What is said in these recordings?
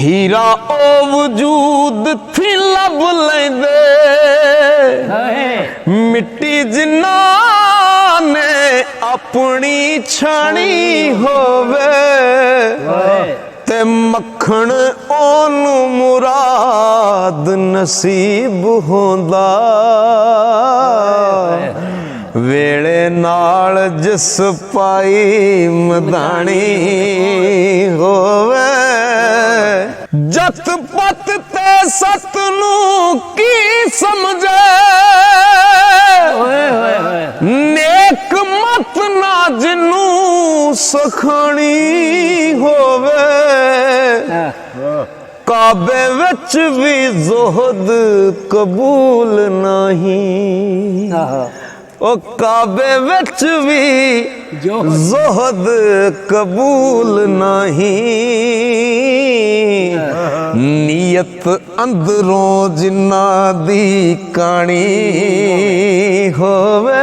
हीरा ओ वजूद थी लब लेंदे मिट्टी जिन्ना ने अपनी छानी होवे ते मक्खण ओनू मुराद नसीब होंदा वेले नाल जिस पाई मदानी होवे जत पत ते सत नू की समझे नेक मत ना जिनू सखानी होवे काबे विच भी जोहद कबूल नहीं ओ काबे विच भी जोहद कबूल नहीं नीयत अंदरों जिन्ना दी कानी होवे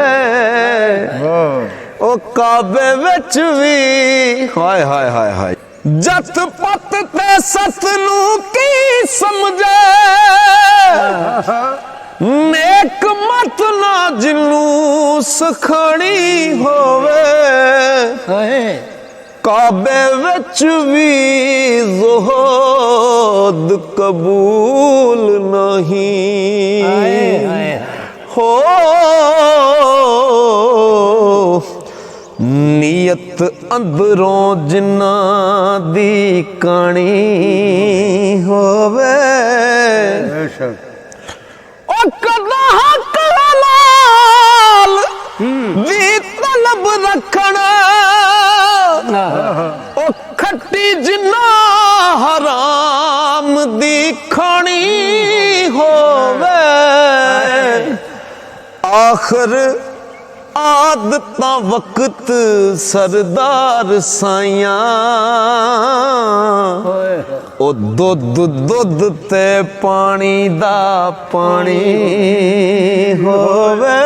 ओ काबे विच भी हाय हाय हाय हाय जत पत ते सत नू की समझे नेक मत ना जिनू सखानी होवे काबे विच भी जोहद कबूल नहीं हो नीयत अंदरों जिन्ना दी कानी होवे लाल दी तलब रखना ओ खट्टी जिन्ना हराम दी खानी होवे आखिर आदतां वक्त सरदार साइयां ओ दुध दुध ते पानी दा पानी होवे